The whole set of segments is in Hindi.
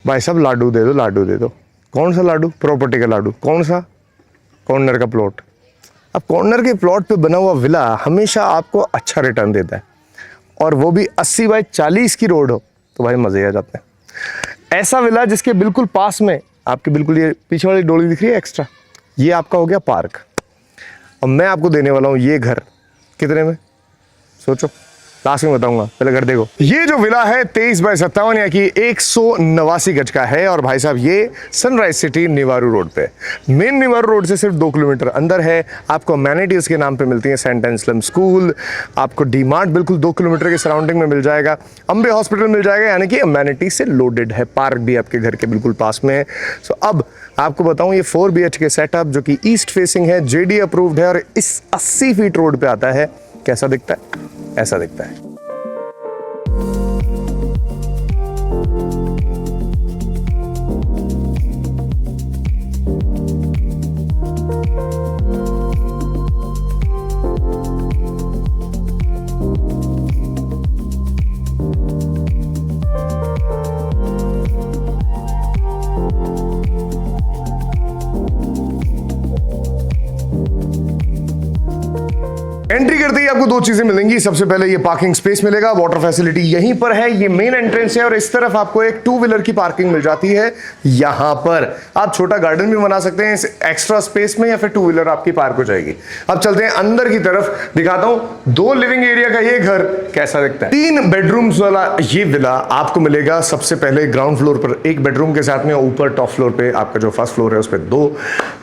भाई साहब लाडू दे दो, लाडू दे दो। कौन सा लाडू? प्रॉपर्टी का लाडू। कौन सा? कॉर्नर का प्लॉट। अब कॉर्नर के प्लॉट पे बना हुआ विला हमेशा आपको अच्छा रिटर्न देता है, और वो भी 80 बाई 40 की रोड हो तो भाई मजे आ जाते हैं। ऐसा विला जिसके बिल्कुल पास में आपके बिल्कुल ये पीछे वाली डोली दिख रही है एक्स्ट्रा, ये आपका हो गया पार्क। और मैं आपको देने वाला हूँ ये घर कितने में, सोचो, लास्ट में बताऊंगा, पहले घर देखो। ये जो विला है 23 बाई 57 या कि 189 गज का है, और भाई साहब ये सनराइज सिटी निवारू रोड पे, मेन निवारू रोड से सिर्फ 2 किलोमीटर अंदर है। आपको अमेनिटीज के नाम पे मिलती है, सेंट एंसलम स्कूल, आपको डी मार्ट बिल्कुल 2 किलोमीटर के सराउंडिंग में मिल जाएगा, अम्बे हॉस्पिटल मिल जाएगा, यानी कि अमेनिटी से लोडेड है। पार्क भी आपके घर के बिल्कुल पास में है। सो अब आपको बताऊं, ये 4 BHK सेटअप जो कि ईस्ट फेसिंग है, JD अप्रूव्ड है, और इस 80 फीट रोड पे आता है। कैसा दिखता है? ऐसा दिखता है। एंट्री करते ही आपको 2 चीजें मिलेंगी। सबसे पहले ये पार्किंग स्पेस मिलेगा, वाटर फैसिलिटी यहीं पर है, ये मेन एंट्रेंस है, और इस तरफ आपको एक 2 व्हीलर की पार्किंग मिल जाती है। यहां पर आप छोटा गार्डन भी बना सकते हैं इस एक्स्ट्रा स्पेस में, या फिर 2 व्हीलर आपकी पार्क हो जाएगी। अब चलते हैं अंदर की तरफ, दिखाता हूं 2 लिविंग एरिया का ये घर कैसा दिखता है। 3 बेडरूम्स वाला ये विला आपको मिलेगा सबसे पहले ग्राउंड फ्लोर पर 1 बेडरूम के साथ में, ऊपर टॉप फ्लोर पे आपका जो फर्स्ट फ्लोर है उस पर 2।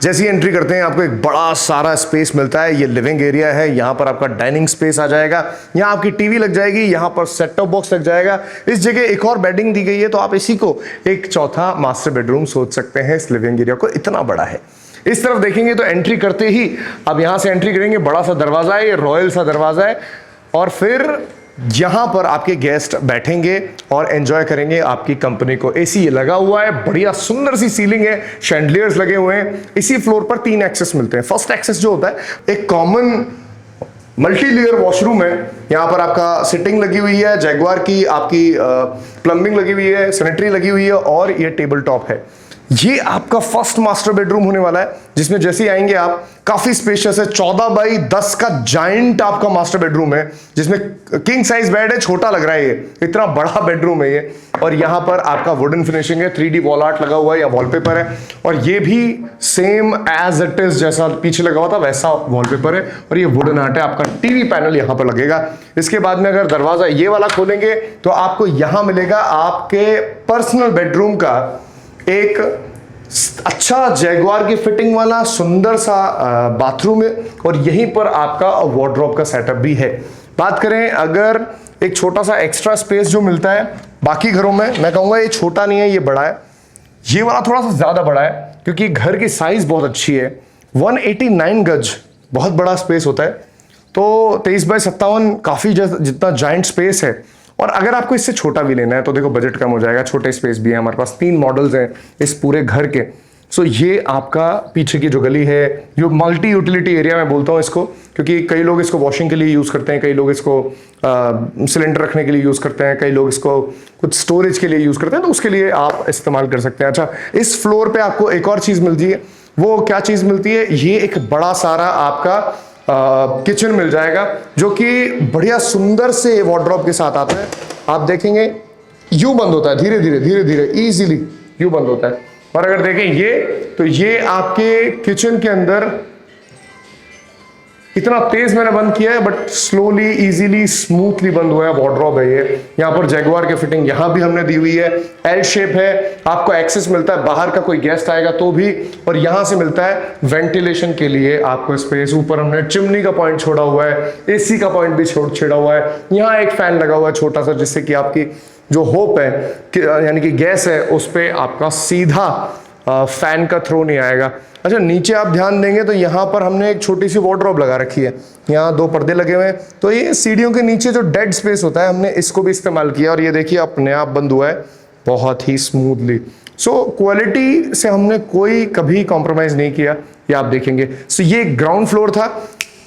जैसी एंट्री करते हैं आपको एक बड़ा सारा स्पेस मिलता है। ये लिविंग एरिया है, यहां पर आपका डाइनिंग स्पेस आ जाएगा, यहां आपकी टीवी लग जाएगी, यहां पर सेट टॉप बॉक्स लग जाएगा। इस जगह एक और बेडिंग दी गई है, तो आप इसी को एक चौथा मास्टर बेडरूम सोच सकते हैं। इस लिविंग एरिया को इतना बड़ा है। इस तरफ देखेंगे तो एंट्री करते ही अब यहां से एंट्री करेंगे, बड़ा सा दरवाजा है, ये रॉयल सा दरवाजा है, और फिर यहां पर आपके गेस्ट बैठेंगे और एंजॉय करेंगे आपकी कंपनी को। एसी लगा हुआ है, बढ़िया सुंदर सी सीलिंग है, शैंडलियर्स लगे हुए हैं। इसी फ्लोर पर 3 एक्सेस मिलते हैं। फर्स्ट एक्सेस जो होता है, एक कॉमन मल्टी लेयर वॉशरूम है, यहाँ पर आपका सिटिंग लगी हुई है, जैगवार की आपकी प्लम्बिंग लगी हुई है, सैनिटरी लगी हुई है, और ये टेबल टॉप है। ये आपका फर्स्ट मास्टर बेडरूम होने वाला है, जिसमें जैसे ही आएंगे आप, काफी स्पेशियस है, 14 बाई 10 का जाइंट आपका मास्टर बेडरूम है, जिसमें किंग साइज बेड है। छोटा लग रहा है, ये इतना बड़ा बेडरूम है ये। और यहाँ पर आपका वुडन फिनिशिंग है, 3D वॉल आर्ट लगा हुआ है या वॉलपेपर है, और ये भी सेम एज इट इज जैसा पीछे लगा हुआ था वैसा वॉलपेपर है, और ये वुडन आर्ट है। आपका टीवी पैनल यहाँ पर लगेगा। इसके बाद में अगर दरवाजा ये वाला खोलेंगे तो आपको यहाँ मिलेगा आपके पर्सनल बेडरूम का एक अच्छा जैगवार की फिटिंग वाला सुंदर सा बाथरूम है, और यहीं पर आपका वार्डरोब का सेटअप भी है। बात करें अगर एक छोटा सा एक्स्ट्रा स्पेस जो मिलता है बाकी घरों में, मैं कहूंगा ये छोटा नहीं है, ये बड़ा है। ये वाला थोड़ा सा ज्यादा बड़ा है, क्योंकि घर की साइज बहुत अच्छी है। 189 गज बहुत बड़ा स्पेस होता है, तो 23 बाई 57 काफी जितना जाइंट स्पेस है। और अगर आपको इससे छोटा भी लेना है तो देखो बजट कम हो जाएगा, छोटे स्पेस भी है हमारे पास। 3 मॉडल्स हैं इस पूरे घर के। सो ये आपका पीछे की जो गली है, जो मल्टी यूटिलिटी एरिया मैं बोलता हूँ इसको, क्योंकि कई लोग इसको वॉशिंग के लिए यूज करते हैं, कई लोग इसको सिलेंडर रखने के लिए यूज करते हैं, कई लोग इसको कुछ स्टोरेज के लिए यूज करते हैं, तो उसके लिए आप इस्तेमाल कर सकते हैं। अच्छा, इस फ्लोर पे आपको एक और चीज मिलती है। वो क्या चीज मिलती है? ये एक बड़ा सारा आपका किचन मिल जाएगा, जो कि बढ़िया सुंदर से वार्डरोब के साथ आता है। आप देखेंगे यूं बंद होता है, धीरे धीरे धीरे धीरे इजीली यूं बंद होता है। और अगर देखें ये, तो ये आपके किचन के अंदर इतना तेज मैंने बंद किया है, बट स्लोली इजीली स्मूथली बंद हुआ है। वार्डरोब है ये। यहाँ पर जैगवार की फिटिंग यहाँ भी हमने दी हुई है, एल शेप है। आपको एक्सेस मिलता है, बाहर का कोई गेस्ट आएगा तो भी, और यहाँ से मिलता है वेंटिलेशन के लिए आपको स्पेस। ऊपर हमने चिमनी का पॉइंट छोड़ा हुआ है, एसी का पॉइंट भी छेड़ा हुआ है। यहाँ एक फैन लगा हुआ है छोटा सा, जिससे कि आपकी जो होप है यानी कि गैस है, उस पर आपका सीधा फैन का थ्रो नहीं आएगा। अच्छा, नीचे आप ध्यान देंगे तो यहाँ पर हमने एक छोटी सी वार्डरोब लगा रखी है, यहाँ 2 पर्दे लगे हुए हैं, तो ये सीढ़ियों के नीचे जो डेड स्पेस होता है, हमने इसको भी इस्तेमाल किया, और ये देखिए अपने आप बंद हुआ है बहुत ही स्मूथली। सो क्वालिटी से हमने कोई कभी कॉम्प्रोमाइज नहीं किया, ये आप देखेंगे। सो ये ग्राउंड फ्लोर था।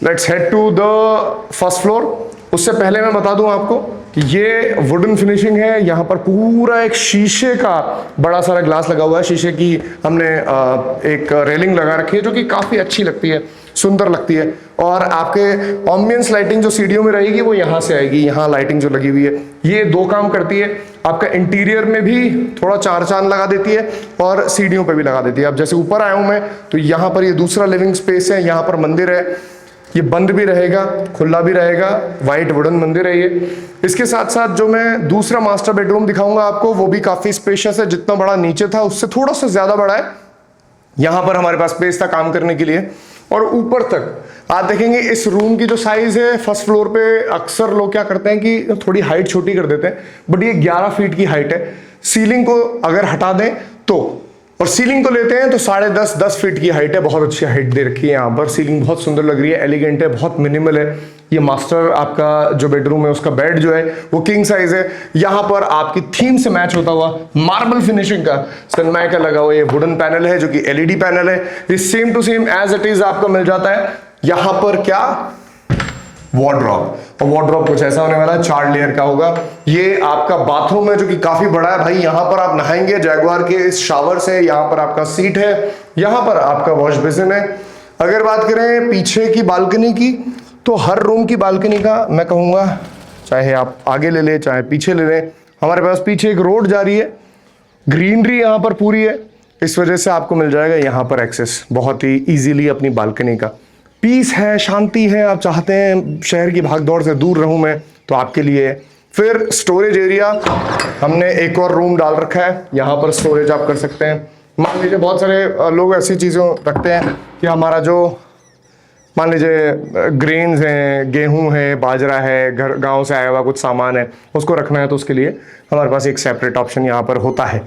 Let's head to the first floor. उससे पहले मैं बता दूं आपको, कि ये वुडन फिनिशिंग है। यहाँ पर पूरा एक शीशे का बड़ा सारा ग्लास लगा हुआ है, शीशे की हमने एक रेलिंग लगा रखी है जो कि काफ़ी अच्छी लगती है, सुंदर लगती है। और आपके एम्बियंस लाइटिंग जो सीढ़ियों में रहेगी वो यहाँ से आएगी, यहाँ लाइटिंग जो लगी हुई है ये दो काम करती है। आपका इंटीरियर में भी थोड़ा चार चांद लगा देती है और सीढ़ियों पे भी लगा देती है। अब जैसे ऊपर आया हूँ मैं तो यहाँ पर ये दूसरा लिविंग स्पेस है, यहाँ पर मंदिर है, ये बंद भी रहेगा खुला भी रहेगा, वाइट वुडन मंदिर है ये। इसके साथ साथ जो मैं दूसरा मास्टर बेडरूम दिखाऊंगा आपको वो भी काफी स्पेशियस है, जितना बड़ा नीचे था उससे थोड़ा सा ज्यादा बड़ा है। यहां पर हमारे पास स्पेस था काम करने के लिए। और ऊपर तक आप देखेंगे इस रूम की जो साइज है, फर्स्ट फ्लोर पे अक्सर लोग क्या करते हैं कि थोड़ी हाइट छोटी कर देते हैं, बट ये 11 फीट की हाइट है। सीलिंग को अगर हटा दें तो, और सीलिंग को लेते हैं तो 10.5 फीट की हाइट है, बहुत अच्छी हाइट दे रखी है यहाँ पर। सीलिंग बहुत सुंदर लग रही है, एलिगेंट है, बहुत मिनिमल है। ये मास्टर आपका जो बेडरूम है उसका बेड जो है वो किंग साइज है। यहाँ पर आपकी थीम से मैच होता हुआ मार्बल फिनिशिंग का सनमाइका लगा हुआ ये वुडन पैनल है जो कि एलईडी पैनल है। ये same to same as it is आपको मिल जाता है। यहाँ पर क्या वार्डरोब, और वार्डरोब कुछ ऐसा होने वाला है, 4 लेयर का होगा। ये आपका बाथरूम है जो कि काफी बड़ा है भाई। यहाँ पर आप नहाएंगे जैगुआर के इस शावर से। यहाँ पर आपका सीट है, यहाँ पर आपका वॉश बेसिन है। अगर बात करें पीछे की बालकनी की तो हर रूम की बालकनी का मैं कहूँगा, चाहे आप आगे ले लें चाहे पीछे ले लें, हमारे पास पीछे एक रोड जा रही है, ग्रीनरी यहाँ पर पूरी है, इस वजह से आपको मिल जाएगा यहाँ पर एक्सेस बहुत ही इजीली अपनी बालकनी का। पीस है, शांति है। आप चाहते हैं शहर की भागदौड़ से दूर रहूं मैं तो आपके लिए। फिर स्टोरेज एरिया हमने एक और रूम डाल रखा है, यहाँ पर स्टोरेज आप कर सकते हैं। मान लीजिए बहुत सारे लोग ऐसी चीज़ों रखते हैं कि हमारा जो मान लीजिए ग्रेन्स हैं, गेहूं है, बाजरा है, घर गांव से आया हुआ कुछ सामान है, उसको रखना है तो उसके लिए हमारे पास एक सेपरेट ऑप्शन यहाँ पर होता है।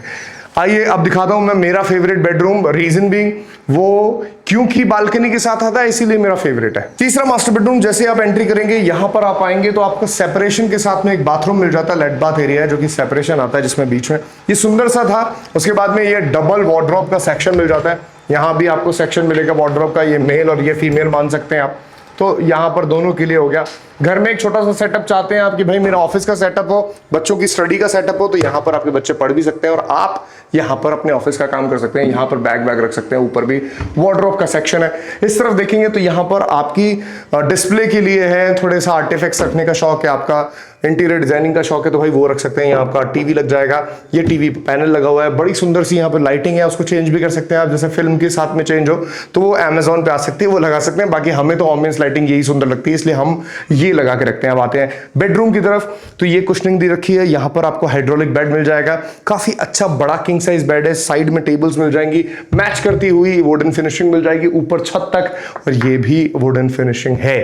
आइए अब दिखाता हूं मैं मेरा फेवरेट बेडरूम। रीजन बीइंग वो क्योंकि बालकनी के साथ आता है इसीलिए मेरा फेवरेट है। तीसरा मास्टर बेडरूम, जैसे आप एंट्री करेंगे यहां पर आप आएंगे तो आपको सेपरेशन के साथ में एक बाथरूम मिल जाता है, लेट बाथ एरिया है जो कि सेपरेशन आता है जिसमें बीच में ये सुंदर सा था। उसके बाद में ये डबल वार्डरोब का सेक्शन मिल जाता है, यहाँ भी आपको सेक्शन मिलेगा वार्डरोब का, ये मेल और ये फीमेल मान सकते हैं आप। तो यहाँ पर दोनों के लिए हो गया। घर में एक छोटा सा सेटअप चाहते हैं आप कि भाई मेरा ऑफिस का सेटअप हो, बच्चों की स्टडी का सेटअप हो, तो यहाँ पर आपके बच्चे पढ़ भी सकते हैं और आप यहाँ पर अपने ऑफिस का काम कर सकते हैं। यहाँ पर बैग रख सकते हैं, ऊपर भी वार्डरोब का सेक्शन है। इस तरफ देखेंगे तो यहाँ पर आपकी डिस्प्ले के लिए है, थोड़े सा आर्टिफैक्ट्स रखने का शौक है, आपका इंटीरियर डिजाइनिंग का शौक है तो भाई वो रख सकते हैं। यहाँ आपका टीवी लग जाएगा, ये टीवी पैनल लगा हुआ है, बड़ी सुंदर सी यहाँ पर लाइटिंग है, उसको चेंज भी कर सकते हैं आप, जैसे फिल्म के साथ में चेंज हो तो वो अमेजोन पे आ सकती है, वो लगा सकते हैं। बाकी हमें तो ऑम्बियंस लाइटिंग यही सुंदर लगती है इसलिए हम ये लगा के रखते हैं। अब आते हैं बेडरूम की तरफ तो ये कुशनिंग दी रखी है, यहाँ पर आपको हाइड्रोलिक बेड मिल जाएगा, काफी अच्छा बड़ा किंग साइज बेड है। साइड में टेबल्स मिल जाएंगी, मैच करती हुई वुडन फिनिशिंग मिल जाएगी ऊपर छत तक, और ये भी वुडन फिनिशिंग है।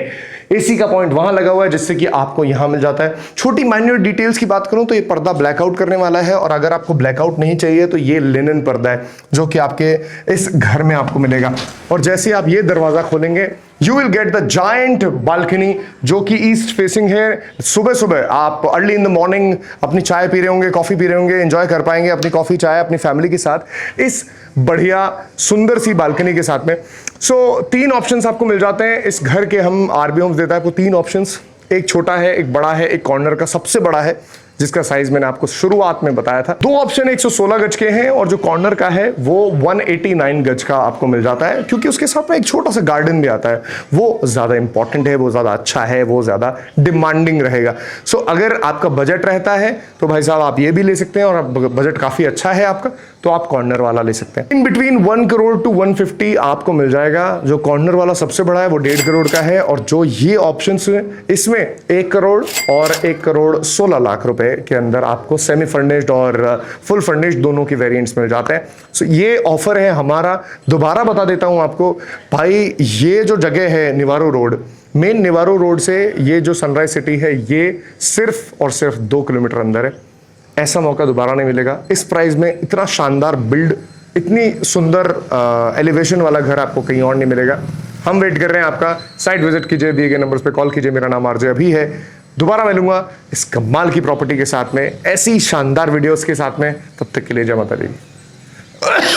एसी का पॉइंट वहां लगा हुआ है जिससे कि आपको यहां मिल जाता है। छोटी माइन्यूट डिटेल्स की बात करूं तो ये पर्दा ब्लैकआउट करने वाला है, और अगर आपको ब्लैकआउट नहीं चाहिए तो ये लिनन पर्दा है जो कि आपके इस घर में आपको मिलेगा। और जैसे आप ये दरवाजा खोलेंगे you will get the giant balcony जो कि ईस्ट फेसिंग है। सुबह सुबह आप अर्ली इन द मॉर्निंग अपनी चाय पी रहे होंगे, कॉफी पी रहे होंगे, एंजॉय कर पाएंगे अपनी कॉफी चाय अपनी फैमिली के साथ इस बढ़िया सुंदर सी बालकनी के साथ में। सो 3 ऑप्शंस आपको मिल जाते हैं इस घर के। हम आरबी होम्स देता है आपको 3 ऑप्शंस, एक छोटा है, एक बड़ा है, एक कॉर्नर का सबसे बड़ा है जिसका साइज मैंने आपको शुरुआत में बताया था। 2 ऑप्शन 116 गज के हैं और जो कॉर्नर का है वो 189 गज का आपको मिल जाता है, क्योंकि उसके साथ में एक छोटा सा गार्डन भी आता है। वो ज्यादा इंपॉर्टेंट है, वो ज्यादा अच्छा है, वो ज्यादा डिमांडिंग रहेगा। सो अगर आपका बजट रहता है तो भाई साहब आप ये भी ले सकते हैं, और बजट काफी अच्छा है आपका तो आप कॉर्नर वाला ले सकते हैं। इन बिटवीन 1 करोड़ टू 150 आपको मिल जाएगा। जो कॉर्नर वाला सबसे बड़ा है वो 1.5 करोड़ का है, और जो ये ऑप्शंस इसमें 1 करोड़ और 1 करोड़ 16 लाख रुपए के अंदर आपको सेमी फर्निश्ड और फुल फर्निश्ड दोनों की वेरिएंट्स मिल जाते हैं। सो ये ऑफर है हमारा। दोबारा बता देता हूं आपको भाई, ये जो जगह है निवारो रोड, मेन निवारो रोड से ये जो सनराइज सिटी है ये सिर्फ और सिर्फ 2 किलोमीटर अंदर है। ऐसा मौका दोबारा नहीं मिलेगा। इस प्राइस में इतना शानदार बिल्ड, इतनी सुंदर एलिवेशन वाला घर आपको कहीं और नहीं मिलेगा। हम वेट कर रहे हैं आपका। साइट विजिट कीजिए, दिए गए नंबर्स पे कॉल कीजिए। मेरा नाम आरजे अभी है। दोबारा मिलूंगा इस कमाल की प्रॉपर्टी के साथ में, ऐसी शानदार वीडियोस के साथ में। तब तक के लिए जय माता दी।